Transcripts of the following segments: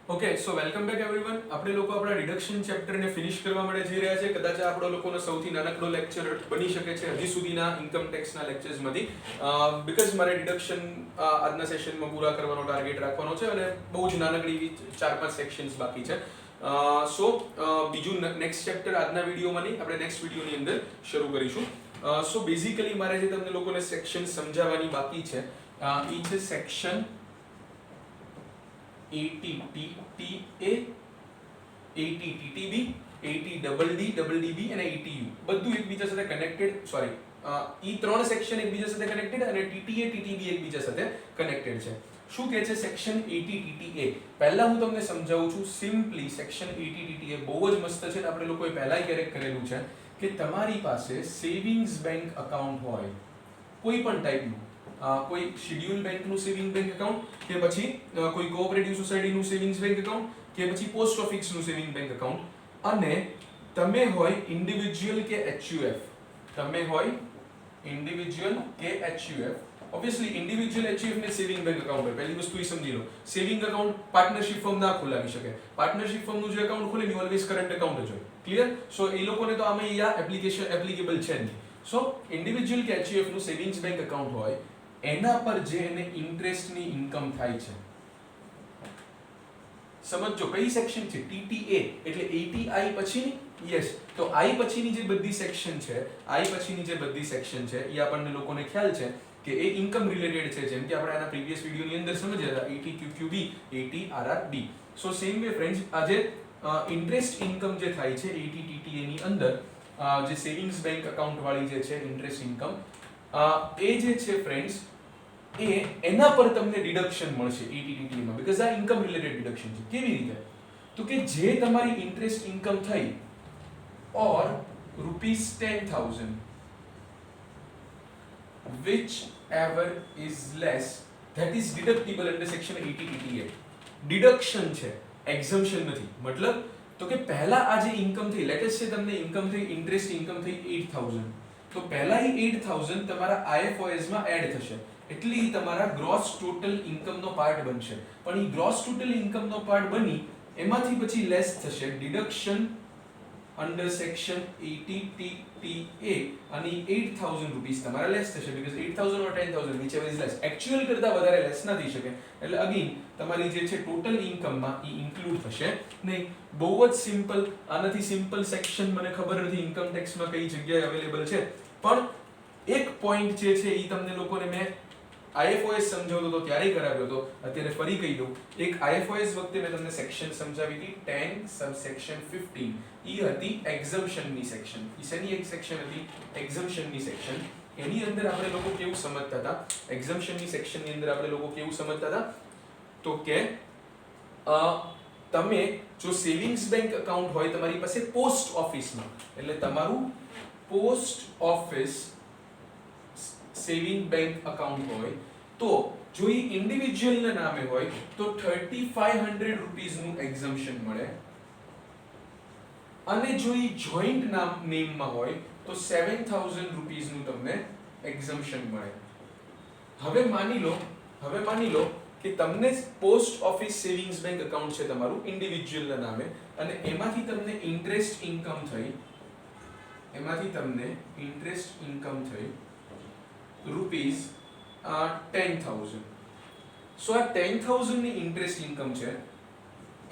Okay so welcome back everyone. આપણે લોકો આપણા ડિડક્શન ચેપ્ટરને ફિનિશ કરવા માટે જઈ રહ્યા છે. કદાચ આ આપણો લોકોનો સૌથી નાનકડો લેક્ચર બની શકે છે હજી સુધીના ઇન્કમ ટેક્સના લેક્ચર્સમાંથી, બીકોઝ મારે ડિડક્શન આજના સેશનમાં પૂરા કરવાનો ટાર્ગેટ રાખવાનો છે અને બહુ જ નાનકડી 4-5 સેક્શન્સ બાકી છે. સો બીજું નેક્સ્ટ ચેપ્ટર આજના વિડીયોમાં નહીં, આપણે નેક્સ્ટ વિડીયોની અંદર શરૂ કરીશું. સો બેઝિકલી મારે જે તમને લોકોને સેક્શન સમજાવવાની બાકી છે એ છે સેક્શન 80TTA, 80TTB, 80DDDB અને 80U બધું એકબીજા સાથે કનેક્ટેડ, સોરી ઈ ત્રણ સેક્શન એકબીજા સાથે કનેક્ટેડ અને TTA TTB એકબીજા સાથે કનેક્ટેડ છે. શું કહે છે સેક્શન 80TTA? પહેલા હું તમને સમજાવું છું સિમ્પલી. સેક્શન 80TTA બહુ જ મસ્ત છે. આપણે લોકોએ પહેલાય ક્યારેક કરેલું છે કે તમારી પાસે સેવિંગ્સ બેંક અકાઉન્ટ હોય કોઈ પણ ટાઈપનું, કોઈ શેડ્યુલ બેંકનું સેવિંગ બેંક એકાઉન્ટ કે પછી કોઈ કોઓપરેટિવ સોસાયટીનું સેવિંગ્સ બેંક એકાઉન્ટ કે પછી પોસ્ટ ઓફિસનું સેવિંગ બેંક એકાઉન્ટ, અને તમે હોય ઇન્ડિવિજ્યુઅલ કે HUF, તમે હોય ઇન્ડિવિજ્યુઅલ કે HUF. ઓબ્વિયસલી ઇન્ડિવિજ્યુઅલ HUF ને સેવિંગ બેંક એકાઉન્ટ હોય. પહેલી વસ્તુ એ સમજી લો, સેવિંગ એકાઉન્ટ પાર્ટનરશિપ ફર્મ ના ખોલાવી શકે. પાર્ટનરશિપ ફર્મનું જે એકાઉન્ટ ખોલે ને ઓલવેઝ કરંટ એકાઉન્ટ જ હોય. ક્લિયર? સો એ લોકોને તો આમાં અહીંયા એપ્લિકેશન એપ્લિકેબલ છે નહીં. સો ઇન્ડિવિજ્યુઅલ કે HUF નું સેવિંગ્સ બેંક એકાઉન્ટ હોય, એના પર જે એને ઇન્ટરેસ્ટની ઇન્કમ થાય છે, સમજો કઈ સેક્શન છે? TTA એટલે 80I પછીની. યસ, તો I પછીની જે બધી સેક્શન છે, I પછીની જે બધી સેક્શન છે એ આપણને લોકોને ખ્યાલ છે કે એ ઇન્કમ રિલેટેડ છે. જેમ કે આપણે આના પ્રીવિયસ વિડિયોની અંદર સમજ્યા હતા 80QQB, 80RRB. સો સેમ વે ફ્રેન્ડ્સ, આજે ઇન્ટરેસ્ટ ઇન્કમ જે થાય છે 80TTA ની અંદર, જે સેવિંગ્સ બેંક એકાઉન્ટ વાળી જે છે ઇન્ટરેસ્ટ ઇન્કમ, એ જે છે ફ્રેન્ડ્સ, એના પર તમને ડિડક્શન મળશે 80TTA માં, બીકોઝ આ ઇન્કમ રિલેટેડ ડિડક્શન છે. કેવી રીતે? તો કે જે તમારી ઇન્ટરેસ્ટ ઇન્કમ થઈ ઓર ₹10,000 whichever is less, that is deductible under section 80TTA. Deduction છે, એક્ઝમ્પશન નથી. મતલબ તો કે પહેલા આ જે ઇન્કમ થઈ, લેટેસ્ટ છે તમને ઇન્કમ થઈ, ઇન્ટરેસ્ટ ઇન્કમ થઈ 8,000, તો પહેલા એ 8,000 તમારા IFOS માં એડ થશે એટલે એ તમારા ગ્રોસ ટોટલ ઇન્કમનો પાર્ટ બનશે. પણ એ ગ્રોસ ટોટલ ઇન્કમનો પાર્ટ બની એમાંથી પછી લેસ થશે ડિડક્શન અંડર સેક્શન 80TTA, અને 8,000 રૂપીસ તમારા લેસ થશે, because 8,000 or 10,000 whichever is less, actual કરતા વધારે લેસ ના થઈ શકે. એટલે અગેન તમારી જે છે ટોટલ ઇન્કમમાં એ ઇન્ક્લુડ થશે નહીં. બહુ જ સિમ્પલ. આનાથી સિમ્પલ સેક્શન મને ખબર નથી ઇન્કમ ટેક્સમાં કઈ જગ્યાએ અવેલેબલ છે, પણ એક પોઈન્ટ જે છે એ તમને લોકોને મેં IFOS સમજાવતો હતો ત્યારે કરાવ્યો હતો, અત્યારે ફરી કહી દઉં. એક IFOS વખતે મેં તમને સેક્શન સમજાવી હતી 10 સબસેક્શન 15. ઈ હતી એક્ઝમ્પશનની સેક્શન. ઈ શેની એક સેક્શન હતી? એક્ઝમ્પશનની સેક્શન. એની અંદર આપણે લોકો કેવું સમજતા હતા? એક્ઝમ્પશનની સેક્શનની અંદર આપણે લોકો કેવું સમજતા હતા? તો કે તમે જો સેવિંગ્સ બેંક એકાઉન્ટ હોય તમારી પાસે પોસ્ટ ઓફિસમાં, એટલે તમારું post office saving bank account હોય, તો જો એ ઇન્ડિવિજ્યુઅલના નામે હોય તો 3,500 રૂપીસનું એક્ઝમ્પશન મળે, અને જો એ જોઈન્ટ નેમમાં હોય તો 7,000 રૂપીસનું તમને એક્ઝમ્પશન મળે. હવે માની લો કે તમને post office savings bank account છે તમારું ઇન્ડિવિજ્યુઅલના નામે, અને એમાંથી તમને ઇન્ટરેસ્ટ ઇન્કમ થઈ ₹10,000. સો આ 10,000 ની ઇન્ટરેસ્ટ ઇન્કમ છે,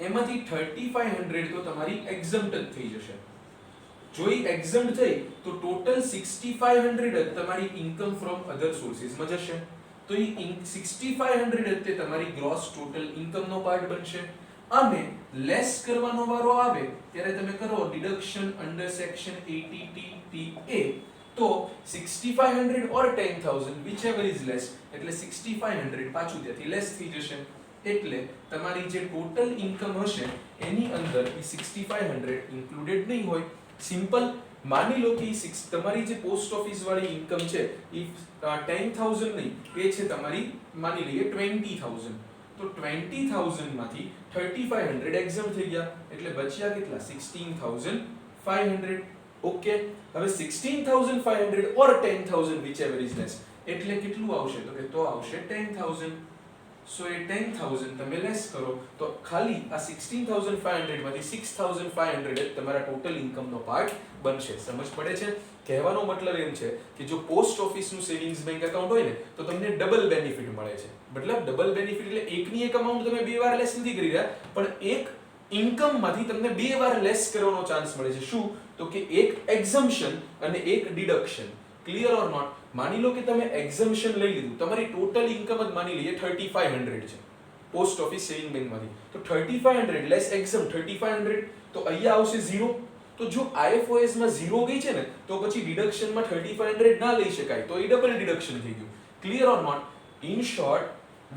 એમાંથી 3,500 તો તમારી એક્ઝમ્પ્ટ થઈ જશે. જો એ એક્ઝમ્પ્ટ થઈ તો ટોટલ 6,500 તમારી ઇન્કમ ફ્રોમ અધર સોર્સિસમાં જશે. તો એ 6,500 તે તમારી ગ્રોસ ટોટલ ઇન્કમનો પાર્ટ બનશે. અને લેસ કરવાનો વારો આવે ત્યારે તમે કરો ડિડક્શન અંડર સેક્શન 80TTA, તો 6,500 ઓર 10,000 whichever is less, એટલે 6,500 પાછું ત્યાંથી લેસ થઈ જશે. એટલે તમારી જે ટોટલ ઇન્કમ હશે એની અંદર એ 6,500 ઇન્ક્લુડેડ નહીં હોય. સિમ્પલ. માની લો કે તમારી જે પોસ્ટ ઓફિસ વાળી ઇન્કમ છે એ 10,000 નહીં, એ છે તમારી માની લઈએ 20,000. તો 20,000 માંથી 3,500 એક્ઝમ્પ્ટ થઈ ગયા, એટલે બચ્યા કેટલા? 16,500. ઓકે, હવે 16,500 ઓર 10,000 whichever is less, એટલે કેટલું આવશે? તો કે તો આવશે 10,000. સો એ 10,000 તમે લેસ કરો તો ખાલી આ 16500 માંથી 6500 જ તમારા ટોટલ ઇન્કમનો પાર્ટ બનશે. સમજ પડે છે? કહેવાનો મતલબ એમ છે કે જો પોસ્ટ ઓફિસનું સેવિંગ્સ બેંક એકાઉન્ટ હોય ને તો તમને ડબલ બેનિફિટ મળે છે. મતલબ ડબલ બેનિફિટ એટલે એકની એક અમાઉન્ટ તમે બે વાર લેસ નથી કરી રહ્યા, પણ એક ઇન્કમ માંથી તમને બે વાર લેસ કરવાનો ચાન્સ મળે છે. શું? તો કે એક એક્ઝમ્પશન અને એક ડિડક્શન. Clear or not? માની લો કે તમે એક્ઝમ્પશન લઈ લીધું, તમારી ટોટલ ઇન્કમ જ માની લઈએ 3500 છે પોસ્ટ ઓફિસ સેવિંગ બેંકમાંથી, તો 3500 લેસ એક્ઝમ 3500, તો અહીંયા આવશે 0. તો જો IFOS માં 0 ગઈ છે ને તો પછી ડિડક્શન માં 3500 ના લઈ શકાય, તો એ ડબલ ડિડક્શન થઈ ગયું. Clear or not? In short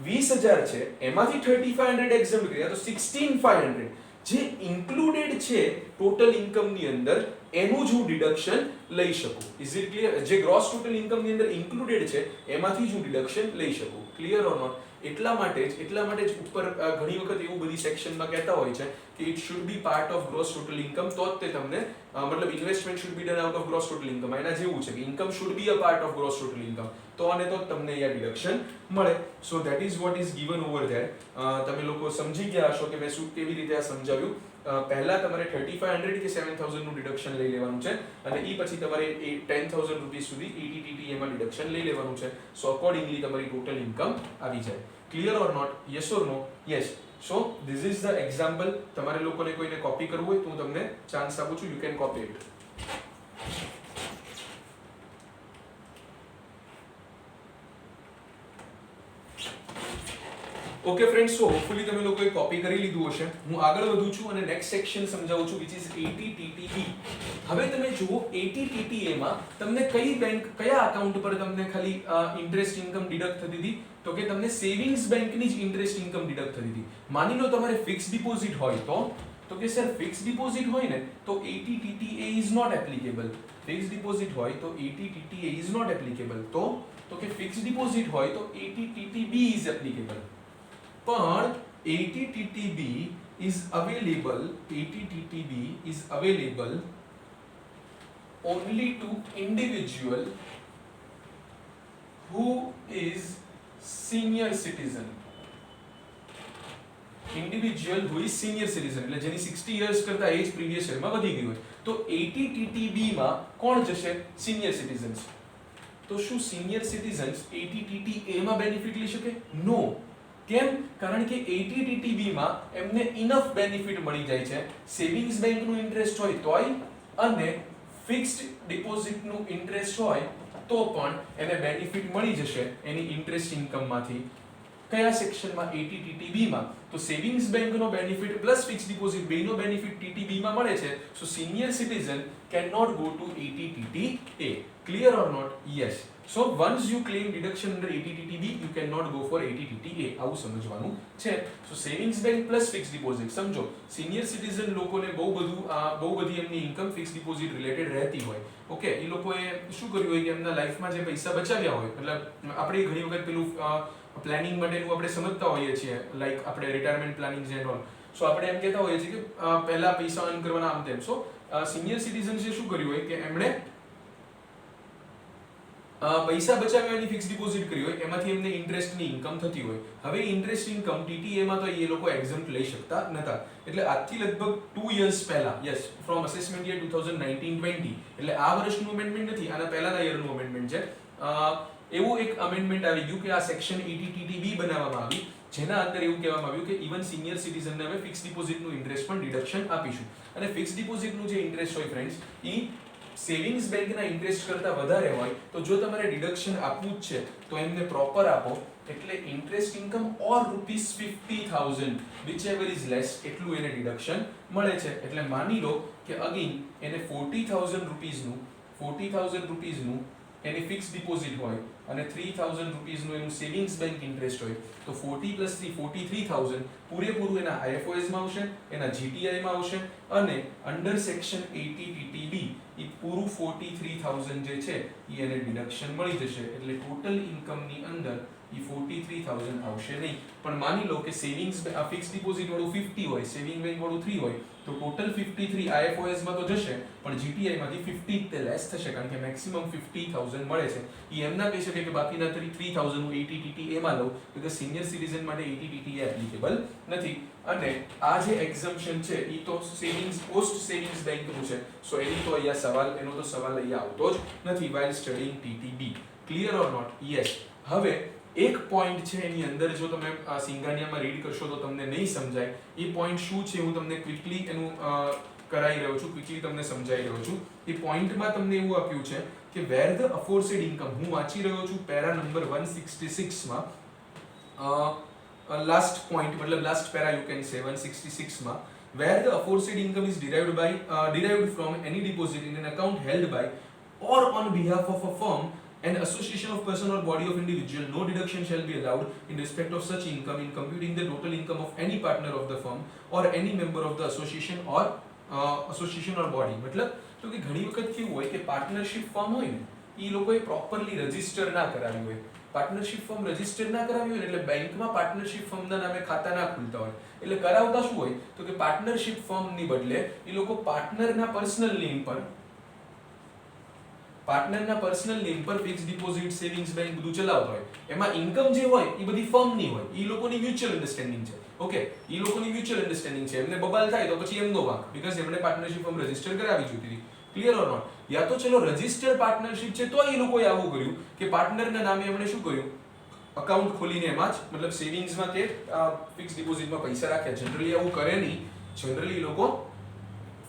20000 છે એમાંથી 3500 એક્ઝમ્પ્ટ કર્યા તો 16500 જે ઇન્ક્લુડેડ છે ટોટલ ઇન્કમ ની અંદર એનું જ હું ડિડક્શન લઈ શકું. Is it clear? જે ગ્રોસ ટોટલ ઇન્કમ ની અંદર ઇન્ક્લુડેડ છે એમાંથી જ હું ડિડક્શન લઈ શકું. Clear or not? એટલા માટે જ ઉપર ઘણી વખત એવું બધી સેક્શનમાં કહેતા હોય છે કે it should be part of gross total income, તો જ તે તમને મતલબ investment should be done out of gross total income. એના જેવું છે કે income should be a part of gross total income, તો અને તો તમને અહીંયા ડિડક્શન મળે. So that is what is given over there. તમે લોકો સમજી ગયા હશો કે મેં શું કેવી રીતે આ સમજાવ્યું. પહેલા તમારે 3500 કે 7000 નું ડિડક્શન લઈ લેવાનું છે અને એ પછી તમારે 10000 રૂપીસ સુધી ETTT એમાં ડિડક્શન લઈ લેવાનું છે. સો અકોર્ડિંગલી તમારી ટોટલ ઇન્કમ આવી જાય. Clear or not? Yes or no? Yes. So this is the example. તમારે લોકોને કોઈને કોપી કરવું હોય તો હું તમને ચાન્સ આપું છું, you can copy it. Okay friends, so hopefully તમે લોકોએ કોપી કરી લીધું હશે. હું આગળ વધું છું અને નેક્સ્ટ સેક્શન સમજાવું છું, વિચ ઇઝ ATTTB. હવે તમે જુઓ ATTTA માં તમને કઈ બેંક કયા અકાઉન્ટ પર તમને ખાલી ઇન્ટરેસ્ટ ઇન્કમ ડિડક્ટ થતી હતી, તો કે તમને સેવિંગ્સ બેંકની જ ઇન્ટરેસ્ટ ઇન્કમ ડિડક્ટ થતી હતી. માની લો તમારે ફિક્સ ડિપોઝિટ હોય તો કે સર ફિક્સ ડિપોઝિટ હોય ને તો ATTTA is not applicable. Fix deposit હોય તો ATTTA ઇઝ નોટ એપ્લિકેબલ. તો કે ફિક્સ ડિપોઝિટ હોય તો ATTTB ઇઝ એપ્લિકેબલ. પણ ATTTB is available only to individual who is senior citizen. Individual who is senior citizen એટલે જેની 60 years કરતા એજ પ્રીવિયસ યરમાં વધી ગઈ હોય. તો ATTTB માં કોણ જશે? Senior citizens. તો શું સિનિયર સિટીઝન્સ ATTTA માં બેનિફિટ લઈ શકે? નો. કેમ? કારણ કે ATTTB માં એમને ઇનફ બેનિફિટ મળી જાય છે. સેવિંગ્સ બેંકનું ઇન્ટરેસ્ટ હોય તોય અને ફિક્સ્ડ ડિપોઝિટનું ઇન્ટરેસ્ટ હોય તો પણ એને બેનિફિટ મળી જશે એની ઇન્ટરેસ્ટ ઇન્કમમાંથી. કયા સેક્શનમાં? ATTTB માં. તો સેવિંગ્સ બેંકનો બેનિફિટ પ્લસ ફિક્સ્ડ ડિપોઝિટ બેનો બેનિફિટ TTB માં મળે છે. So senior citizen can not go to ATTTA. Clear or not? Yes. So once you claim deduction under ATTTB, you cannot go for ATTTA. આવું સમજવાનું છે. So savings bank plus fixed deposit. સમજો senior citizen લોકોને બહુ બધી એમની income fix deposit related રહેતી હોય. ઓકે, એ લોકોએ શું કર્યું હોય કે એમના લાઈફમાં જે પૈસા બચાવ્યા હોય, મતલબ આપણે ઘણી વખત પેલું પ્લાનિંગ માટેનું આપણે સમજતા હોઈએ છીએ, લાઈક આપણે રિટાયરમેન્ટ પ્લાનિંગ એન્ડ ઓલ. સો આપણે એમ કહેતા હોઈએ છીએ કે પહેલા પૈસા અર્ન કરવાના આમ તેમ. સો સિનિયર સિટીઝન્સે શું કર્યું હોય કે એમણે પૈસા બચાવવાની ફિક્સ ડિપોઝિટ કરી હોય, એમાંથી એમને ઇન્ટરેસ્ટની ઇન્કમ થતી હોય. હવે ઇન્ટરેસ્ટ ઇન્કમ TTA માં તો એ લોકો એક્ઝમ્પ્ટ લઈ શકતા નતા. એટલે આજથી લગભગ 2 years પહેલા, યસ, ફ્રોમ અસેસમેન્ટ યર 2019-20, એટલે આ વર્ષનું અમેન્ડમેન્ટ નથી, આના પહેલાના યરનું અમેન્ડમેન્ટ છે. એવું એક અમેન્ડમેન્ટ આવી ગયું કે આ સેક્શન ATTTB બનાવવામાં આવી, જેના અંદર એવું કહેવામાં આવ્યું કે ઇવન સિનિયર સિટીઝનને અમે ફિક્સ ડિપોઝિટનું ઇન્ટરેસ્ટ પણ ડિડક્શન આપીશું. અને ફિક્સ ડિપોઝિટનું જે ઇન્ટરેસ્ટ હોય ફ્રેન્ડ્સ, ઈ સેવિંગ્સ બેંકના ઇન્ટરેસ્ટ કરતા વધારે હોય તો જો તમારે ડિડક્શન આપવું જ છે તો એમને પ્રોપર આપો. એટલે interest income or ₹50,000 whichever is less એટલું એને ડિડક્શન મળે છે. એટલે માની લો કે અગેન એને ₹40,000 નું એની ફિક્સ ડિપોઝિટ હોય અને ₹3,000 નું એનું સેવિંગ્સ બેંક ઇન્ટરેસ્ટ હોય, તો 40 + 3 43,000 પૂરેપૂરું એના IFOS માં આવશે, એના GTI માં આવશે અને અંડર સેક્શન ATTTB એ પૂરું 43,000 જે છે એ એને ડિડક્શન મળી જશે. એટલે ટોટલ ઇન્કમની અંદર એ 43,000 આવશે નહીં. પણ માની લો કે સેવિંગ્સ ફિક્સ ડિપોઝિટ વાળું 50 હોય, સેવિંગ બેંક વાળું 3 હોય, તો ટોટલ 53 IFOS માં તો જશે, પણ GTI માંથી 50 તે લેસ થશે, કારણ કે મેક્સિમમ 50,000 મળે છે. એ એમ ના કહી શકે કે બાકીના 3,000 હું ATTT એમાં લઉં, because સિનિયર સિટીઝન માટે ATTT એપ્લિકેબલ નથી. અને આ જે એક્ઝમ્પશન છે એ તો સેવિંગ્સ પોસ્ટ સેવિંગ્સ બેંકનું છે, સો એની તો અહીંયા સવાલ, એનો તો સવાલ અહીંયા આવતો જ નથી while studying TTB. Clear or not? Yes. હવે એક પોઈન્ટ છે એની અંદર, જો તમે સિંગાનિયામાં રીડ કરશો તો તમને નહીં સમજાય. એ પોઈન્ટ શું છે હું તમને ક્વિકલી એનું કરાઈ રહ્યો છું, ક્વિકલી તમને સમજાઈ રહ્યો છું. એ પોઈન્ટમાં તમને એવું આપ્યું છે કે વેર ધ અફોર્સેડ ઇન્કમ, હું વાંચી રહ્યો છું પેરા નંબર 166 માં, લાસ્ટ પોઈન્ટ મતલબ last para you can say 166 માં, where the aforesaid income is derived from any deposit in an account held by or on behalf of a firm, an association of person or body of individual, no deduction shall be allowed in respect of such income in computing the total income of any partner of the firm or any member of the association or body. મતલબ તો કે ઘણી વખત કેવું હોય કે partnership firm હોય ને, એ લોકોએ પ્રોપરલી રજીસ્ટર ના કરાવ્યું હોય. પાર્ટનરશિપ ફર્મ રજીસ્ટર ના કરાવ્યું હોય એટલે બેંકમાં પાર્ટનરશિપ ફર્મના નામે ખાતા ના ખુલતા હોય. એટલે કરાવતા શું હોય તો કે પાર્ટનરશિપ ફર્મની બદલે એ લોકો પાર્ટનરના પર્સનલ નેમ પર ફિક્સ ડિપોઝિટ, સેવિંગ્સ બેંક બધું ચલાવતા હોય. એમાં ઇન્કમ જે હોય એ બધી ફર્મની હોય. એ લોકોની મ્યુચ્યુઅલ અન્ડરસ્ટેન્ડિંગ છે. ઓકે, એ લોકોની મ્યુચ્યુઅલ અન્ડરસ્ટેન્ડિંગ છે. એમને બબાલ થાય તો પછી એમનો વાંક, બીકોઝ એમણે પાર્ટનરશિપ ફર્મ રજીસ્ટર કરાવી જોઈતી હતી. Clear or not? યા તો ચલો રજીસ્ટર્ડ પાર્ટનરશિપ છે તો એ લોકોએ આવું કર્યું કે પાર્ટનરના નામે એમણે શું કર્યું, અકાઉન્ટ ખોલીને એમાં જ મતલબ સેવિંગ્સમાં કે ફિક્સ ડિપોઝિટમાં પૈસા રાખ્યા. જનરલી આવું કરે નહીં. જનરલી લોકો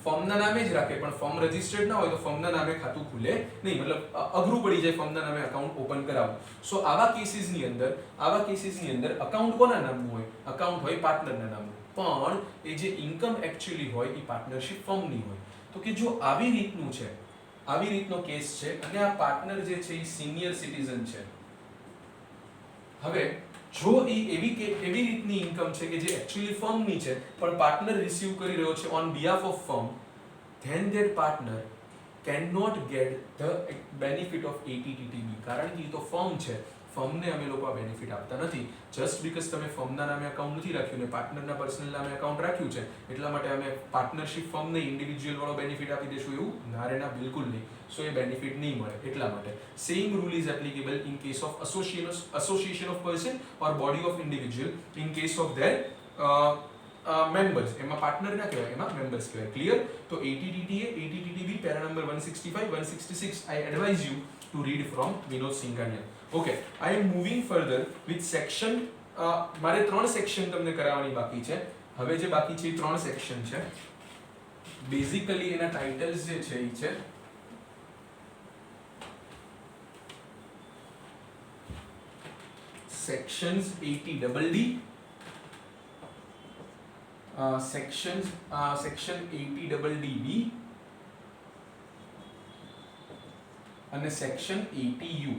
ફર્મના નામે જ રાખે, પણ ફર્મ રજીસ્ટર્ડ ના હોય તો ફર્મના નામે ખાતું ખુલે નહીં, મતલબ અઘરું પડી જાય ફર્મના નામે અકાઉન્ટ ઓપન કરાવવું. સો આવા કેસીસની અંદર અકાઉન્ટ કોના નામનું હોય? અકાઉન્ટ હોય પાર્ટનરના નામનું, પણ એ જે ઇન્કમ એક્ચ્યુઅલી હોય એ પાર્ટનરશિપ ફર્મની હોય. તો કે જો આવી રીતનો કેસ છે અને આ પાર્ટનર જે છે એ સિનિયર સિટીઝન છે, હવે જો એ એવી રીતની ઇન્કમ છે કે જે એક્ચ્યુઅલી ફર્મની છે પણ પાર્ટનર રિસીવ કરી રહ્યો છે on behalf of firm, then that partner cannot get the benefit of ATTTB, કારણ કે એ તો ફર્મ છે. ફર્મને અમે લોકો આ બેનિફિટ આપતા નથી. જસ્ટ બીકોઝ તમે ફર્મના નામે અકાઉન્ટ નથી રાખ્યું ને પાર્ટનરના પર્સનલ નામે અકાઉન્ટ રાખ્યું છે એટલા માટે અમે પાર્ટનરશિપ ફર્મને ઇન્ડિવિજ્યુઅલ વાળો બેનિફિટ આપી દેશું એવું ના રે ના, બિલકુલ નહીં. સો એ બેનિફિટ નહીં મળે. એટલા માટે same rule is applicable in case of association of person or body of individual in case of their members. એમાં પાર્ટનર ના કહેવાય, એમાં મેમ્બર્સ કહેવાય. ક્લિયર? તો ATTTB para number 165 166 I advise you to read from Vinod Singhania. Okay, I am moving further with section. મારે 3 section તમને કરાવવાની બાકી છે. હવે જે બાકી છે એ 3 સેક્શન છે. બેઝિકલી એના ટાઇટલ્સ જે છે એ છે સેક્શન્સ 80DD, સેક્શન 80DD અને સેક્શન 80U.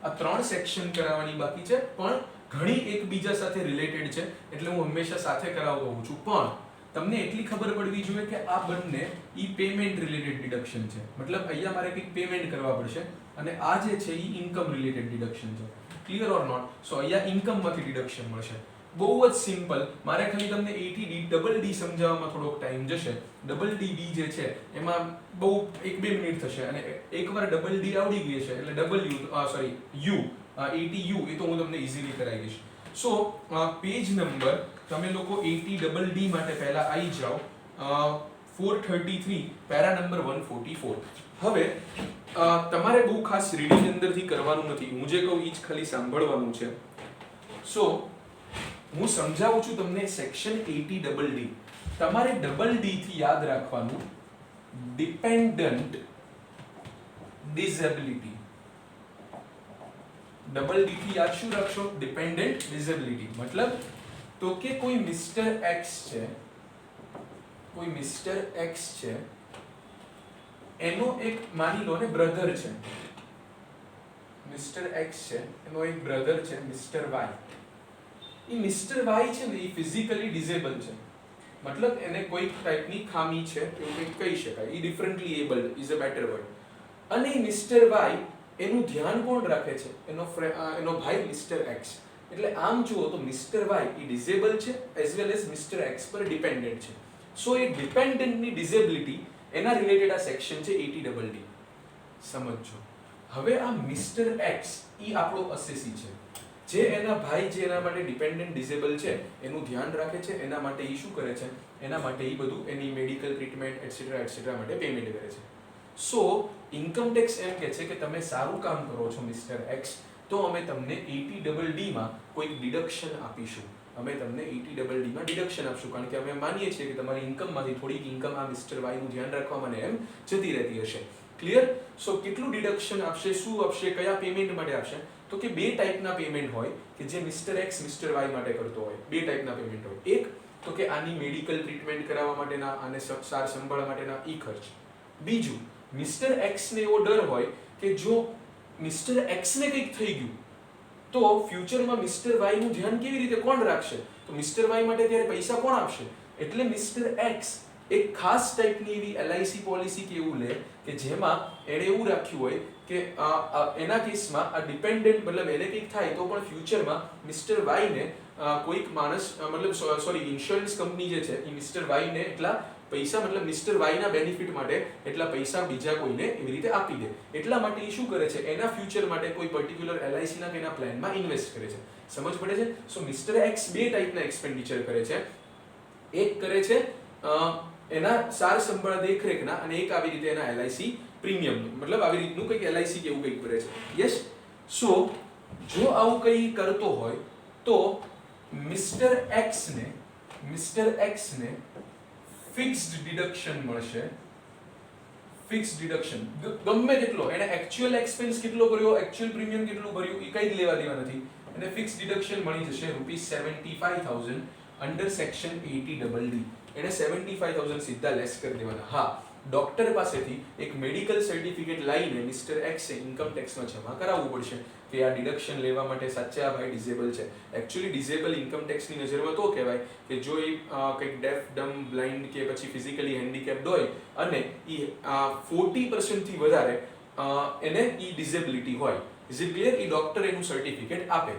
આ 3 સેક્શન કરાવવાની બાકી છે, પણ ઘણી એકબીજા સાથે રિલેટેડ છે એટલે હું હંમેશા સાથે કરાવતો હોઉં છું. પણ તમને એટલી ખબર પડવી જોઈએ કે આ બંને ઈ પેમેન્ટ રિલેટેડ ડિડક્શન છે. મતલબ અહીંયા મારે કંઈક પેમેન્ટ કરવા પડશે અને આ જે છે ઈ ઇન્કમ રિલેટેડ ડિડક્શન છે. Clear or not? સો અહીંયા ઇન્કમમાંથી ડિડક્શન મળશે. બહુ જ સિમ્પલ. મારે ખાલી તમને ATD સમજાવવામાં થોડોક ટાઈમ જશે. DD જે છે એમાં બહુ 1-2 મિનિટ થશે અને એકવાર DD આવડી ગઈ છે એટલે ATU એ તો હું તમને ઇઝીલી કરાવી દઈશ. સો પેજ નંબર તમે લોકો ATDD માટે પહેલા આવી જાઓ 433 પેરા નંબર 144. હવે તમારે બહુ ખાસ રીડિંગ અંદરથી કરવાનું નથી, હું જે કહું એ જ ખાલી સાંભળવાનું છે. સો હું સમજાવું છું તમને સેક્શન 80DD. તમારે DD થી યાદ રાખવાનું ડિપેન્ડન્ટ ડિસેબિલિટી. DD થી યાદ શું રાખશો? Dependent disability. મતલબ તો કે કોઈ મિસ્ટર એક્સ છે એનો એક માની લો ને બ્રધર છે. મિસ્ટર એક્સ છે એનો એક બ્રધર છે મિસ્ટર વાય. એ મિસ્ટર વાય છે ને એ ફિઝિકલી ડિસેબલ છે, મતલબ એને કોઈ ટાઈપની ખામી છે એવું કંઈક કહી શકાય. એ differently abled is a better word. અને મિસ્ટર વાય એનું ધ્યાન કોણ રાખે છે? એનો ભાઈ મિસ્ટર એક્સ. એટલે આમ જુઓ તો મિસ્ટર વાય એ ડિસેબલ છે as well as mister x પર ડિપેન્ડન્ટ છે. સો એ ડિપેન્ડન્ટની ડિસેબિલિટી એના રિલેટેડ આ સેક્શન છે 80DD. સમજો. હવે આ મિસ્ટર એક્સ એ આપણો અસેસી છે, જે એના ભાઈ જે એના માટે ડિપેન્ડન્ટ ડિસેબલ છે એનું ધ્યાન રાખે છે, એના માટે એ શું કરે છે? એના માટે એ બધું એની મેડિકલ ટ્રીટમેન્ટ એટસેટ્રા માટે પેમેન્ટ કરે છે. સો ઇન્કમ ટેક્સ એમ કહે છે કે તમે સારું કામ કરો છો મિસ્ટર એક્સ, તો અમે તમને 80DD માં કોઈક ડિડક્શન આપીશું. અમે તમને 80DD માં ડિડક્શન આપશું, કારણ કે અમે માનીએ છીએ કે તમારી ઇન્કમમાંથી થોડીક ઇન્કમ આ મિસ્ટર વાય નું ધ્યાન રાખવામાં એમ જતી રહેતી હશે. ક્લિયર? સો કેટલું ડિડક્શન આપશે, શું આપશે, કયા પેમેન્ટ માટે આપશે? તો કે બે ટાઈપના પેમેન્ટ હોય કે જે મિસ્ટર એક્સ મિસ્ટર વાય માટે કરતો હોય. બે ટાઈપના પેમેન્ટ હોય. એક તો કે આની મેડિકલ ટ્રીટમેન્ટ કરાવવા માટેના, આને સાર સંભાળ માટેના ઈ ખર્ચ. બીજું, મિસ્ટર એક્સ ને એવો ડર હોય કે જો મિસ્ટર એક્સ ને કંઈક થઈ ગયું તો ફ્યુચરમાં મિસ્ટર વાય નું ધ્યાન કેવી રીતે કોણ રાખશે? તો મિસ્ટર વાય માટે ત્યારે પૈસા કોણ આપશે? એટલે મિસ્ટર એક્સ એક ખાસ ટાઈપની એવી LIC પોલિસી કે એવું લે કે જેમાં એણે એવું રાખ્યું હોય કે એના કેસમાં આ ડિપેન્ડન્ટ મતલબ એને કંઈક થાય તો પણ ફ્યુચરમાં મિસ્ટર વાય ને કોઈક માણસ મતલબ સોરી ઇન્સ્યોરન્સ કંપની જે છે એ મિસ્ટર વાય ને એટલા પૈસા મતલબ મિસ્ટર વાય ના બેનિફિટ માટે એટલા પૈસા બીજા કોઈને એવી રીતે આપી દે. એટલા માટે એ શું કરે છે? એના ફ્યુચર માટે કોઈ પર્ટિક્યુલર LIC ના કે એના પ્લાનમાં ઇન્વેસ્ટ કરે છે. સમજ પડે છે? સો મિસ્ટર એક્સ બે ટાઈપના એક્સપેન્ડિચર કરે છે. એક કરે છે એના સાર સંભાળ દેખરેખના, અને એક આવી રીતે એના LIC પ્રીમિયમ મતલબ આવી રીતનું કંઈક LIC કે એવું કંઈક કરે છે. યસ. સો જો આવું કંઈ કરતો હોય તો મિસ્ટર એક્સ ને ફિક્સ્ડ ડિડક્શન મળશે. ફિક્સ્ડ ડિડક્શન ગમે તેટલો એને એક્ચ્યુઅલ એક્સપેન્સ કેટલો કર્યો, એક્ચ્યુઅલ પ્રીમિયમ કેટલું ભર્યું એ કંઈ જ લેવા દેવા નથી. એને ફિક્સ ડિડક્શન મળી જશે ₹75,000 અંડર સેક્શન 80DD. એને 75,000 સીધા લેસ કરી દેવાના. હા, ડોક્ટર પાસેથી એક મેડિકલ સર્ટિફિકેટ લાવીને મિસ્ટર એક્સે ઇન્કમ ટેક્સમાં જમા કરાવવું પડશે કે આ ડિડક્શન લેવા માટે સાચે આ ભાઈ ડિસેબલ છે. એકચ્યુઅલી ડિસેબલ ઇન્કમ ટેક્સની નજરમાં તો કહેવાય કે જો એ કંઈક ડેફ, ડમ, બ્લાઇન્ડ કે પછી ફિઝિકલી હેન્ડીકેપ્ડ હોય અને એ 40% થી વધારે એને ઈ ડિસેબિલિટી હોય. Is it clear? A doctor એનું સર્ટિફિકેટ આપે.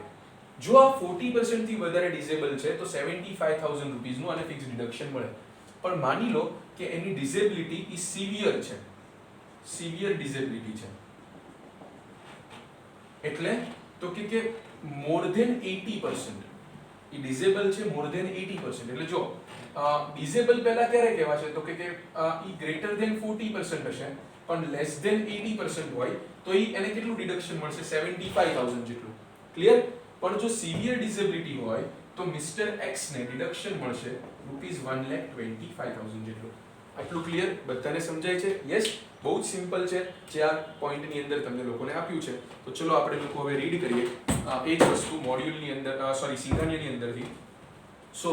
જો આ 40% થી વધારે ડિસેબલ છે તો ₹75,000 નું આને ફિક્સ ડિડક્શન મળે. પણ માની લો કે એની ડિસેબિલિટી ઈ સિવિયર છે, સિવિયર ડિસેબિલિટી છે, એટલે તો કે મોર ધેન 80% એ ડિસેબલ છે, મોર ધેન 80%. એટલે જો ડિસેબલ પહેલા ક્યારે કહેવાશે તો કે ઈ ગ્રેટર ધેન 40% હશે, પણ લેસ ધેન 80% હોય તો એને કેટલું ડિડક્શન મળશે? 75,000 જેટલું. ક્લિયર? પણ જો સિવિયર ડિસેબિલિટી હોય તો મિસ્ટર એક્સ ને ડિડક્શન મળશે ₹1,25,000 જેટલું. આટલું ક્લિયર? બધાને સમજાય છે? યસ. બહુ જ સિમ્પલ છે જે આ પોઈન્ટની અંદર તમને લોકોને આપ્યું છે. તો ચલો આપણે લોકો હવે રીડ કરીએ એ જ વસ્તુ મોડ્યુલની અંદર સિંઘાનિયાની અંદરથી. સો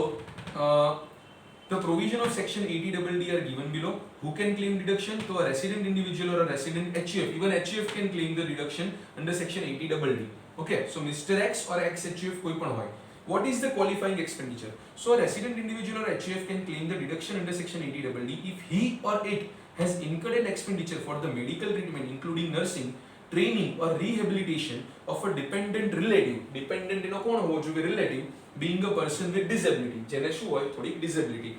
the provision of section 80DD are given below. Who can claim deduction? So a resident individual or a resident HUF, even HUF can claim the deduction under section 80DD. Okay, so Mr. X or XHUF koi पण hoy. What is the qualifying expenditure? So a resident individual or HUF can claim the deduction under section 80DD if he or it has incurred an expenditure for the medical treatment including nursing, training or rehabilitation of a dependent relative. Dependent એનો કોણ હોવો જોઈએ? relative, being a person with disability. જેને શું હોય? થોડીક disability.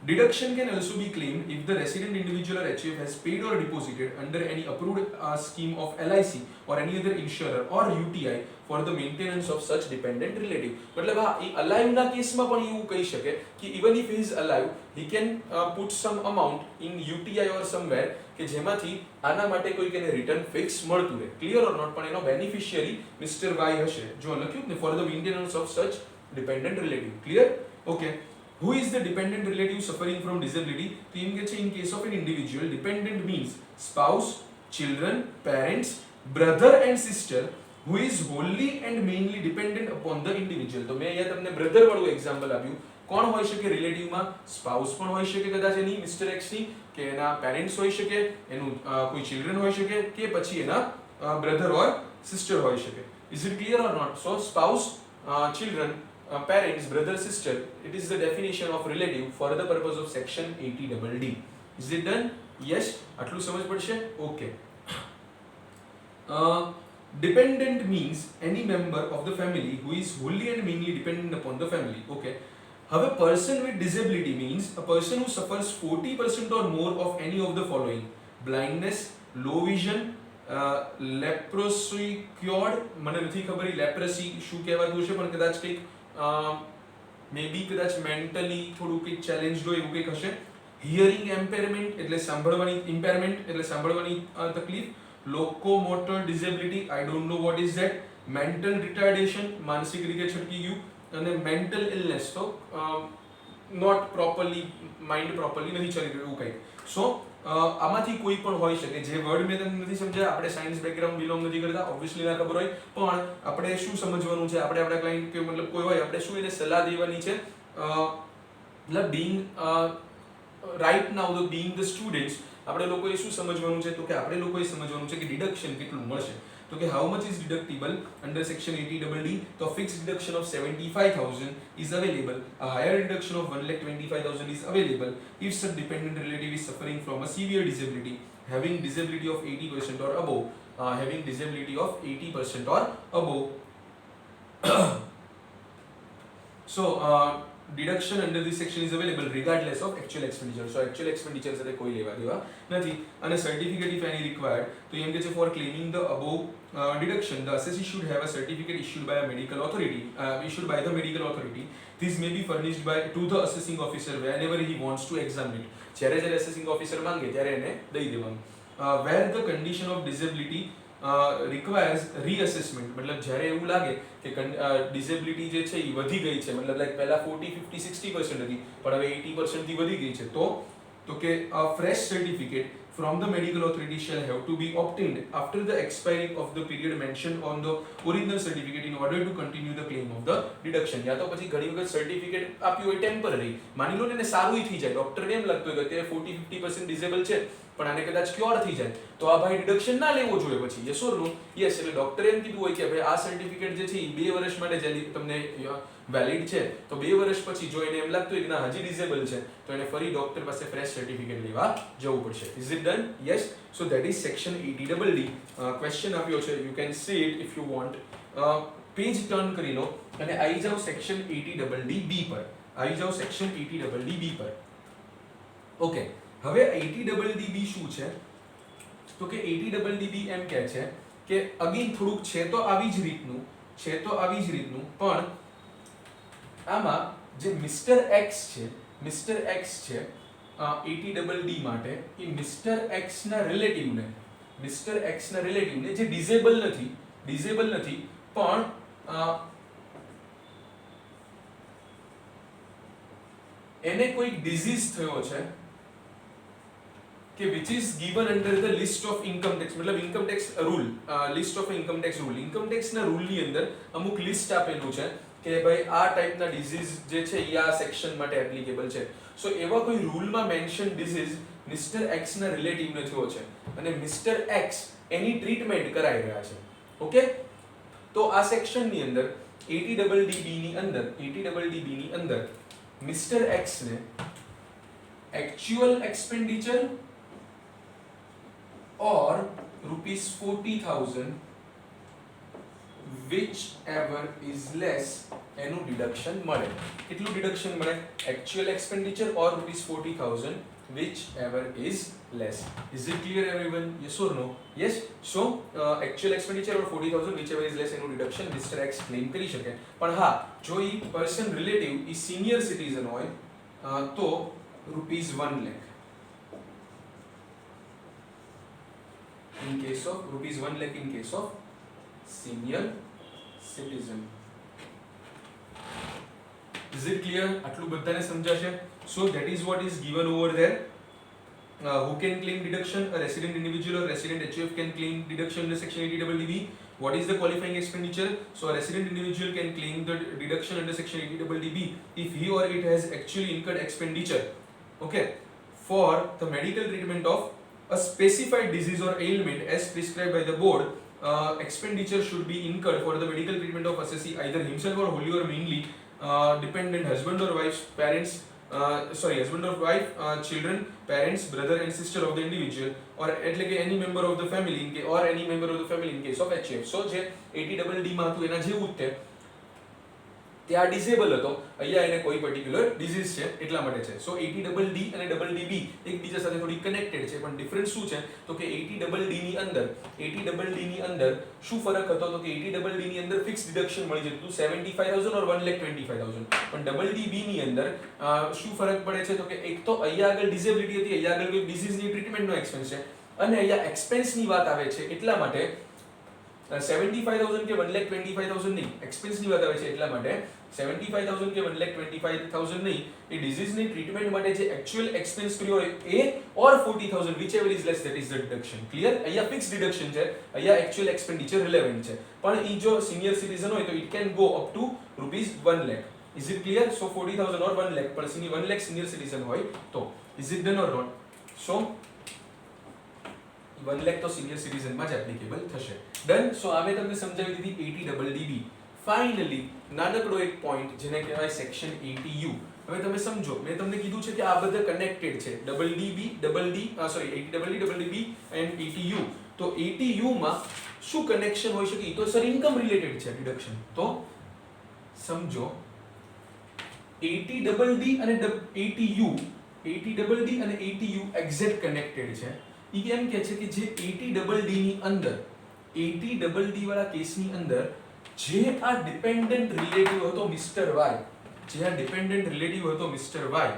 Deduction can also be claimed if the resident individual or HUF has paid or deposited under any approved scheme of LIC or any other insurer or UTI for the maintenance of such dependent relative. मतलब हाँ, alive ना case में पण એવું કહી શકે कि even if he is alive, he can put some amount in UTI or somewhere કે જેમાંથી આના માટે કોઈક એને રિટર્ન ફિક્સ મળતું રહે. Clear or not? પણ એનો બેનિફિશિયરી મિસ્ટર વાય હશે. જો લખ્યું ને for the maintenance of such dependent relative. Clear? Okay. Who is the dependent relative suffering from disability? તો એમ કે છે in case of an individual, dependent means spouse, children, parents, brother and sister who is wholly and mainly dependent upon the individual. તો મેં અહીંયા તમને brother વાળું example આપ્યું. કોણ હોઈ શકે રિલેટિવમાં? સ્પાઉસ પણ હોઈ શકે કદાચ એની મિસ્ટર એક્સની, કે એના પેરેન્ટ્સ હોઈ શકે, એનું કોઈ ચિલ્ડ્રન હોઈ શકે, કે પછી એના બ્રધર ઓર સિસ્ટર હોઈ શકે. Is it clear or not? So spouse, children, parents, brother, sister, it is the definition of relative for the purpose of section 80DD. Is it done? Yes. આટલું સમજ પડશે? Okay. dependent means any member of the family who is wholly and mainly dependent upon the family. Okay. હવે person with disability means a person who suffers 40% or more of any of the following: blindness, low vision, leprosy cured, મને નથી ખબર એ leprosy શું કહેવાતું હશે, પણ કદાચ કંઈક મે બી કદાચ મેન્ટલી થોડું કંઈક ચેલેન્જડ હોય એવું કંઈક હશે. હિયરિંગ એમ્પેરમેન્ટ એટલે સાંભળવાની ઇમ્પેરમેન્ટ એટલે સાંભળવાની તકલીફ. Locomotor disability, I don't know what is that. Mental retardation, માનસિક રીતે છટકી ગયું. અને મેન્ટલ ઇલનેસ તો નોટ પ્રોપરલી માઇન્ડ પ્રોપરલી નહીં ચાલી રહ્યું એવું કંઈક. સો આમાંથી કોઈ પણ હોઈ શકે. જે વર્ડ મેં તમને નથી સમજાય, આપણે સાયન્સ બેકગ્રાઉન્ડ બિલોંગ નથી કરતા, ઓબ્વિયસલી ના ખબર હોય, પણ આપણે શું સમજવાનું છે, આપણે આપણા ક્લાયન્ટ કે મતલબ કોઈ હોય, આપણે શું એને સલાહ દેવાની છે. મતલબ Bing right now the being the students આપણે લોકોએ શું સમજવાનું છે, તો કે આપણે લોકોએ સમજવાનું છે કે ડિડક્શન કેટલું મળશે. તો કે how much is deductible under section 80EE. તો fix deduction of 75,000 is available. A higher deduction of 1,25,000 is available if such dependent relative is suffering from a severe disability, having disability of 80% or above, having disability of 80% or above. So deduction under this section is available regardless of actual expenditure. So actual expenditure સાથે કોઈ લેવા દેવા નથી. અને certificate if any required, તો એમ કે છે for claiming the above deduction the assessee should have a certificate issued by a medical authority, issued by the medical authority. This may be furnished by to the assessing officer whenever he wants to examine it. જ્યારે જ્યારે assessing officer માંગે ત્યારે એને દઈ દેવાનું. Where the condition of disability requires reassessment, मतलब જ્યારે એવું લાગે કે ડિસેબિલિટી જે છે એ વધી ગઈ છે, મતલબ લાઈક પહેલા 40 50 60% હતી પણ હવે 80% થી વધી ગઈ છે, તો કે a fresh certificate from the medical authority shall have to be obtained after the expiry of the period mentioned on the original certificate in order to continue the claim of the deduction. યા તો પછી ઘણી વખત certificate આપ્યું હોય temporary, માની લો ને એને સારું થઈ જાય, ડોક્ટરને એમ લાગતું હોય કે અત્યારે 40-50% ડિસેબલ છે પણ આને કદાચ ક્યોર થઈ જાય તો આ ભાઈ ડિડક્શન ના લેવો જોઈએ પછી. Yes or no? યસ. એટલે ડોક્ટરે એમ કીધું હોય કે ભાઈ આ સર્ટિફિકેટ જે છે એ 2 વર્ષ માટે જેની તમને વેલિડ છે, તો 2 વર્ષ પછી જો એને એમ લાગતું હોય કે ના હજી ડિસેબલ છે તો એને ફરી ડોક્ટર પાસે ફ્રેશ સર્ટિફિકેટ લેવા જવું પડશે. Is it done? Yes. So that is section 80EE. Question આપ્યો છે, you can see it if you want. Page turn કરી લો અને આવી જાવ સેક્શન 80EE પર. આવી જાવ સેક્શન 80EE પર. ઓકે. હવે 80EE શું છે, તો કે 80EE એમ કહે છે કે અગેન થોડુંક છે તો આવી જ રીતનું પણ આમાં જે મિસ્ટર એક્સ છે 80EE માટે એ મિસ્ટર એક્સ ના રિલેટિવને જે ડિસેબલ નથી પણ એને કોઈક ડિઝીઝ થયો છે કે which is given under the list of income tax, मतलब income tax rule, list of income tax rule. income tax ના રૂલ ની અંદર અમુક લિસ્ટ આપેલું છે કે ભાઈ આ ટાઈપના ડિઝીઝ જે છે એ આ સેક્શન માટે એપ્લિકેબલ છે. સો એવા કોઈ રૂલમાં મેન્શન ડિઝીઝ મિસ્ટર એક્સ ના રિલેટિવને થયો છે અને મિસ્ટર એક્સ એની ટ્રીટમેન્ટ કરાઈ રહ્યા છે. ઓકે. તો આ સેક્શન ની અંદર 80EE ની અંદર મિસ્ટર એક્સ ને actual expenditure or rupees 40,000 whichever is less એનું ડિડક્શન મળે. કેટલું ડિડક્શન મળે? actual expenditure or rupees 40,000 whichever is less. Is it clear everyone? Yes or no? Yes. So actual expenditure or 40,000 whichever is less એનું deduction mister x claim કરી શકે. પણ હા, જો ઈ પર્સન રિલેટિવ ઈ સિનિયર સિટીઝન હોય તો rupees 1 lakh. In case of rupees 1 lakh in case of senior citizen. Is it clear? આટલું બધાને સમજાશે? So that is what is given over there. Who can claim deduction? A resident individual or resident HUF can claim deduction under section 80EE. What is the qualifying expenditure? So a resident individual can claim the deduction under section 80EE if he or it has actually incurred expenditure, okay, for the medical treatment of a specified disease or ailment as prescribed by the board. Expenditure should be incurred for the medical treatment of assessee either himself or wholly or mainly dependent husband or wife, parents, husband or wife, children, parents, brother and sister of the individual, or એટલે કે any member of the family in case, or any member of the family in case of HF. So જે 80DD માં હતું એના જેવું જ છે, ત્યાં ડિસેબલ હતો, અહીંયા એને કોઈ પર્ટિક્યુલર ડિઝીઝ છે એટલા માટે છે. સો 80DD અને DDB એકબીજા સાથે થોડી કનેક્ટેડ છે, પણ ડિફરન્સ શું છે તો કે 80DD ની અંદર શું ફરક હતો તો કે 80DD ની અંદર ફિક્સ ડિડક્શન મળી જતું 75000 ઓર 1,25,000, પણ DDB ની અંદર શું ફરક પડે છે તો કે એક તો અહીંયા આગળ ડિસેબિલિટી હતી, અહીંયા આગળ કોઈ ડિઝીઝની ટ્રીટમેન્ટનો એક્સપેન્સ છે, અને અહીંયા એક્સપેન્સની વાત આવે છે એટલા માટે 75,000 કે 1,25,000 નહીં, એક્સપેન્સની વાત આવે છે એટલા માટે 75,000 કે 1,25,000 નહીં, એ ડિઝીઝની ટ્રીટમેન્ટ માટે જે એક્ચ્યુઅલ એક્સપેન્સ કર્યો હોય એ ઓર 40,000 whichever is less, that is the deduction. Clear? અહીંયા ફિક્સ ડિડક્શન છે, અહીંયા એક્ચ્યુઅલ એક્સપેન્ડિચર રિલેવન્ટ છે, પણ ઈ જો સિનિયર સિટીઝન હોય તો it can go up to ₹1 lakh. Is it clear? So 40,000 or 1 lakh, પણ 1 lakh સિનિયર સિટીઝન હોય તો is it done or not? So 1 lakh તો સિનિયર સિટીઝન માં જ એપ્લિકેબલ થશે. ડન. સો આ મેં તમને સમજાવી દીધી 80DD. ફાઇનલી નાનકડો એક પોઈન્ટ જેને કહેવાય સેક્શન 80U. હવે તમે સમજો, મેં તમને કીધું છે કે આ બધા કનેક્ટેડ છે, DDB, 80DD એન્ડ 80U. તો 80U માં શું કનેક્શન હોઈ શકે? તો સર ઇન્કમ રિલેટેડ છે ડિડક્શન. તો સમજો 80DD અને 80U એક્ઝેક્ટ કનેક્ટેડ છે. ઈ કેમ કહે છે કે જે 80DD ની અંદર 80DD વાળા કેસની અંદર જે આ ડિપેન્ડન્ટ રિલેટિવ હતો મિસ્ટર વાય,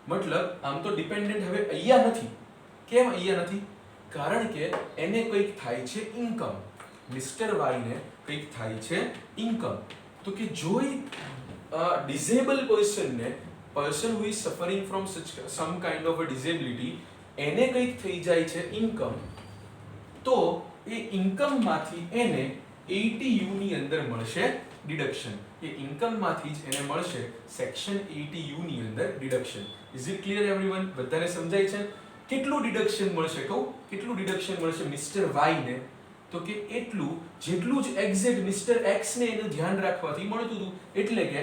મતલબ આમ તો ડિપેન્ડન્ટ હવે અહીંયા નથી. કેમ અહીંયા નથી? કારણ કે એને કંઈક થાય છે ઇન્કમ, મિસ્ટર વાય ને કંઈક થાય છે ઇન્કમ. તો કે જો disable person who is suffering from sum kind of a disability, એને કંઈક થઈ જાય છે ઇન્કમ, તો એ ઇન્કમમાંથી એને 80U ની અંદર મળશે ડિડક્શન. એ ઇન્કમમાંથી જ એને મળશે સેક્શન 80U ની અંદર deduction. Is it clear everyone? બધાને સમજાય છે? કેટલું ડિડક્શન મળશે કહું? કેટલું ડિડક્શન મળશે મિસ્ટર વાય ને? તો કે એટલું જેટલું જ એક્ઝેક્ટ મિસ્ટર એક્સ ને એનું ધ્યાન રાખવાથી મળતું હતું. એટલે કે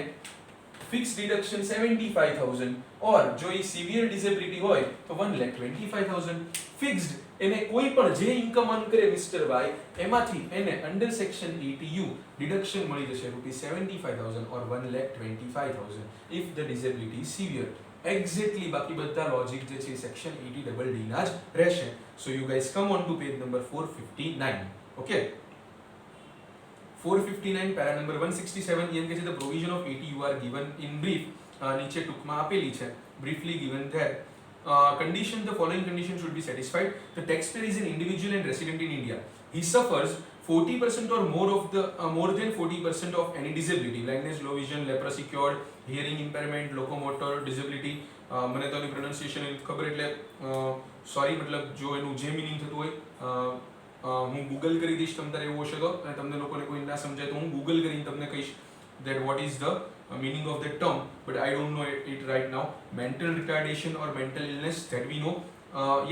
ફિક્સ ડિડક્શન 75,000, ઓર જો એ સિવિયર ડિસેબિલિટી હોય તો 1,25,000. ફિક્સ્ડ એને કોઈ પણ જે ઇન્કમ અર્ન કરે મિસ્ટર વાય એમાંથી એને અંડર સેક્શન 80U ડિડક્શન મળી જશે ₹75,000 ઓર 1,25,000 if the disability is severe. Exactly બાકી બધા લોજિક જે છે સેક્શન 80DD ના જ રહેશે. So you guys come on to page number 459. Okay, 459 para number 167 એમ કે છે the provision of 80U are given in brief. નીચે ટૂંકમાં આપેલી છે, briefly given there. Condition, the following condition should be satisfied. The taxpayer is an individual and resident in India. He suffers 40% or more than 40% of any disability, blindness, low vision, leprosy cured, hearing impairment, locomotor disability. મને તો એની pronunciation ખબર એટલે sorry, મતલબ જો એનું જે meaning થતું હોય હું ગૂગલ કરી દઈશ, તમ તારે એવું હશે તો, અને તમને લોકોને કોઈ ના સમજાય તો હું ગૂગલ કરીને તમને કહીશ that what is the meaning of that term, but I don't know it right now. Mental retardation or mental illness, that we know.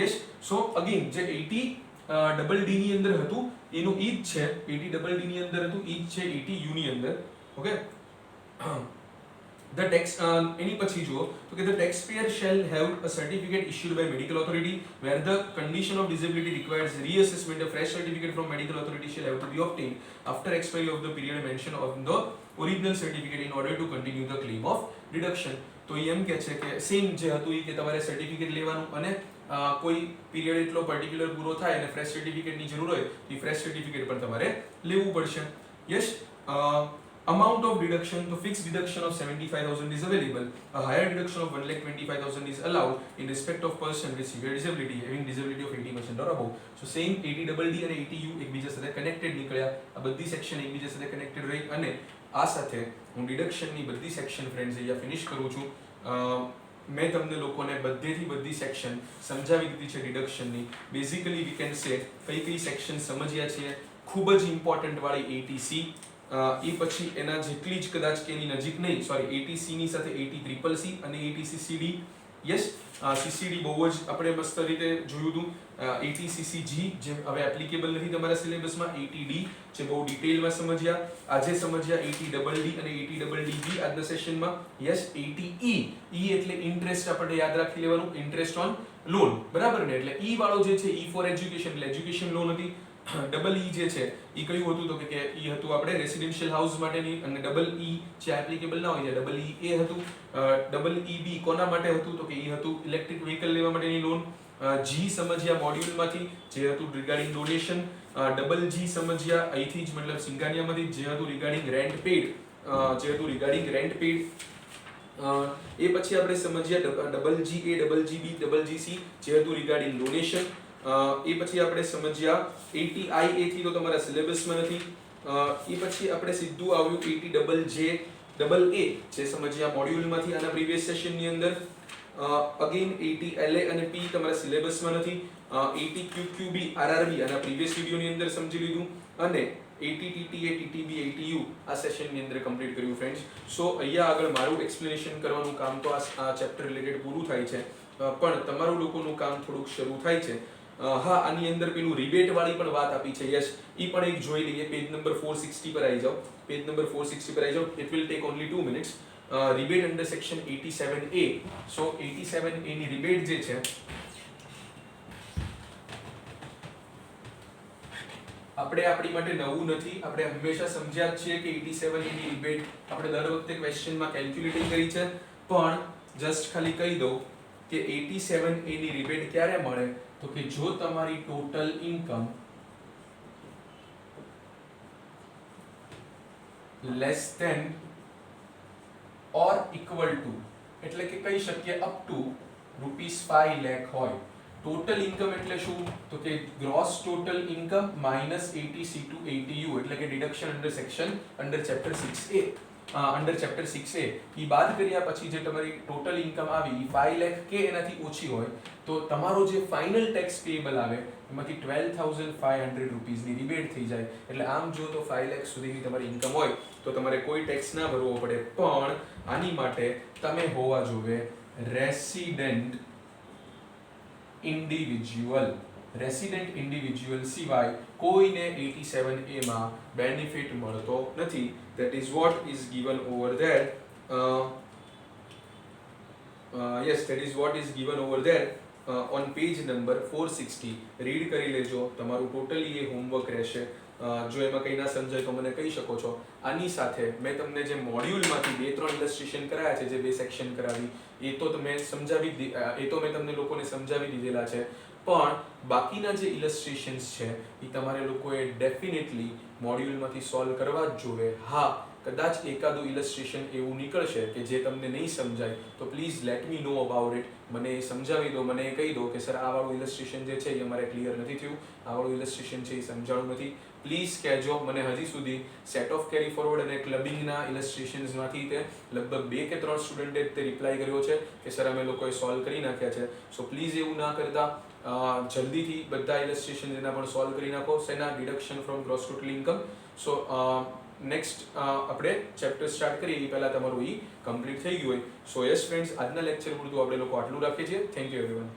Yes, so again જે 80DD ની અંદર હતું એનું ઈ જ છે, 80DD ની અંદર હતું ઈ જ છે 80U ની અંદર. ઓકે, the tax એની પછી જુઓ તો કે the taxpayer shall have a certificate issued by medical authority where the condition of disability requires reassessment. A fresh certificate from medical authority shall have to be obtained after expiry of the period mentioned on the original certificate in order to continue the claim of deduction. તો એમ કે છે કે same જે હતું એ કે તમારે certificate લેવાનું, અને કોઈ પીરિયડ એટલો પર્ટિક્યુલર પૂરો થાય અને ફ્રેશ સર્ટિફિકેટની જરૂર હોય તો ફ્રેશ સર્ટિફિકેટ પણ તમારે લેવું પડશે. Yes. Amount of deduction, the fixed deduction of 75,000 is available. A higher deduction of 1,25,000 is allowed in respect of person with severe disability having disability of 80% or above. So same 80DD અને 80U એકબીજા સાથે connected નીકળ્યા. આ બધી section એકબીજા સાથે connected રહી, અને આ સાથે હું ડિડક્શનની બધી સેક્શન ફ્રેન્ડ્સ અહીંયા ફિનિશ કરું છું. મેં તમને લોકોને બધેથી બધી સેક્શન સમજાવી દીધી છે ડિડક્શનની. બેઝિકલી વી કેન સે કઈ કઈ સેક્શન સમજ્યા છીએ. ખૂબ જ ઇમ્પોર્ટન્ટ વાળી 80C, એ પછી એના જેટલી જ કદાચ કે એની નજીક નહીં, સોરી 80C ની સાથે 80CCC અને 80CCD, યસ સીસીડી બહુ જ આપણે મસ્ત રીતે જોયું હતું. 80 સીસીજી જે હવે એપ્લિકેબલ નથી તમારા સિલેબસમાં, 80 ડી જે બહુ ડિટેલમાં સમજ્યા. આજે સમજ્યા 80 ડબલ ડી અને 80 ડબલ ડીબી આજના સેશનમાં. યસ 80 ઈ એટલે ઇન્ટરેસ્ટ આપણે યાદ રાખી લેવાનું, ઇન્ટરેસ્ટ ઓન લોન, બરાબર ને. એટલે ઈ વાળો જે છે ઈ ફોર એજ્યુકેશન એટલે એજ્યુકેશન લોન હતી. ડબલ ઈ જે છે ઈ કયું હતું તો કે ઈ હતું આપણે રેસિડેન્શિયલ હાઉસ માટેની, અને ડબલ ઈ જે એપ્લિકેબલ ના હોય ડબલ ઈ એ હતું. ડબલ ઈ બી કોના માટે હતું તો કે ઈ હતું ઇલેક્ટ્રિક વ્હીકલ લેવા માટેની લોન. જી સમજ્યા મોડ્યુલમાંથી જે હતું રિગાર્ડિંગ ડોનેશન. ડબલ જી સમજ્યા અહીંથી જ મતલબ સિંગાનિયામાંથી જે હતું રિગાર્ડિંગ રેન્ટ પેડ, જે હતું રિગાર્ડિંગ રેન્ટ પેડ. એ પછી આપણે સમજ્યા ડબલ જી એ, ડબલ જી બી, ડબલ જી સી જે હતું રિગાર્ડિંગ ડોનેશન. એ પછી આપણે સમજ્યા 80 આઈ એ થી તો તમારા સિલેબસમાં નથી. એ પછી આપણે સીધું આવ્યું 80 ડબલ જે ડબલ એ જે સમજ્યા મોડ્યુલમાંથી આના પ્રીવિયસ સેશનની અંદર. અગેન 80 એલએ અને પી તમારા સિલેબસમાં નથી. 80 ક્યુક્યુબી આરઆરબી આના પ્રીવિયસ વિડિયોની અંદર સમજી લીધું. અને 80 ટીટીએ ટીટીબી 80 યુ આ સેશનની અંદર કમ્પ્લીટ કર્યું ફ્રેન્ડ્સ. સો અહીંયા આગળ મારું એક્સપ્લેનેશન કરવાનું કામ તો આ ચેપ્ટર રિલેટેડ પૂરું થાય છે, પણ તમારું લોકોનું કામ થોડુંક શરૂ થાય છે. હા, આની અંદર પેલું રિબેટ વાળી પણ વાત આપી છે. યસ, ઈ પણ એક જોઈ લઈએ. પેજ નંબર 460 પર આવી જાઓ. પેજ નંબર 460 પર આવી જાઓ. It will take only 2 minutes. Rebate under section 87A. So 87A ની રિબેટ જે છે આપણે આપણી માટે નવું નથી. આપણે હંમેશા સમજ્યા જ છીએ કે 87A ની રિબેટ આપણે દર વખતે ક્વેશ્ચનમાં કેલ્ક્યુલેટિંગ કરી છે, પણ જસ્ટ ખાલી કહી દઉં કે 87A ની રિબેટ ક્યારે મળે તો કે જો તમારી total income less than or equal to, એટલે કે કહી શકીએ અપ ટુ ₹5 લાખ હોય. ટોટલ ઇન્કમ એટલે શું તો કે gross total income minus 80C to 80U એટલે કે deduction under section under chapter 6A. Under chapter 6A ઈ બાદ કર્યા પછી જે તમારી ટોટલ ઇન્કમ આવી ઈ 5 લાખ કે એનાથી ઓછી હોય તો તમારો જે ફાઇનલ ટેક્સ પેએબલ આવે એમાંથી 12,500 રૂપીસની રિબેટ થઈ જાય. એટલે આમ જો તો 5 લાખ સુધીની તમારી ઇન્કમ હોય તો તમારે કોઈ ટેક્સ ના ભરવો પડે, પણ આની માટે તમે હોવા જોવે રેસિડેન્ટ ઇન્ડિવિજ્યુઅલ. રેસિડેન્ટ ઇન્ડિવિજ્યુઅલ સિવાય કોઈને 87A માં બેનિફિટ મળતો નથી. that is what is given over there. Yes, that is what is given over there on page number 460. Read કરી લેજો. તમારું ટોટલી એ હોમવર્ક રહેશે. જો એમાં કંઈ ના સમજાય તો મને કહી શકો છો. આની સાથે મેં તમને જે મોડ્યુલમાંથી 2-3 ઇલસ્ટ્રેશન કરાયા છે, જે 2 સેક્શન કરાવી, એ તો મેં તમને લોકોને સમજાવી દીધેલા છે, પણ બાકીના જે ઇલસ્ટ્રેશન્સ છે એ તમારે લોકોએ ડેફિનેટલી મોડ્યુલમાંથી સોલ્વ કરવા જ જોવે. હા, કદાચ એકાદું ઇલસ્ટ્રેશન એવું નીકળશે કે જે તમને નહીં સમજાય તો please let me know about it. મને સમજાવી દો, મને કહી દો કે સર આ વાળું ઇલસ્ટ્રેશન જે છે એ અમારે ક્લિયર નથી થયું, આ વાળું ઇલસ્ટ્રેશન છે એ સમજાણું નથી. પ્લીઝ કહેજો. મને હજી સુધી સેટ ઓફ કેરી ફોરવર્ડ અને ક્લબિંગના ઇલસ્ટ્રેશન્સમાંથી તે લગભગ 2 કે 3 સ્ટુડન્ટે તે રિપ્લાય કર્યો છે કે સર અમે લોકોએ સોલ્વ કરી નાખ્યા છે. સો પ્લીઝ એવું ના કરતા, જલ્દીથી બધા ઇલસ્ટ્રેશન એના પણ સોલ્વ કરી નાખો. સેના deduction from gross total income. So next આપણે ચેપ્ટર સ્ટાર્ટ કરીએ એ પહેલાં તમારું એ કમ્પ્લીટ થઈ ગયું હોય. સો યસ ફ્રેન્ડ્સ, આજના લેક્ચર પૂરતું આપણે લોકો આટલું રાખીએ છીએ. Thank you everyone.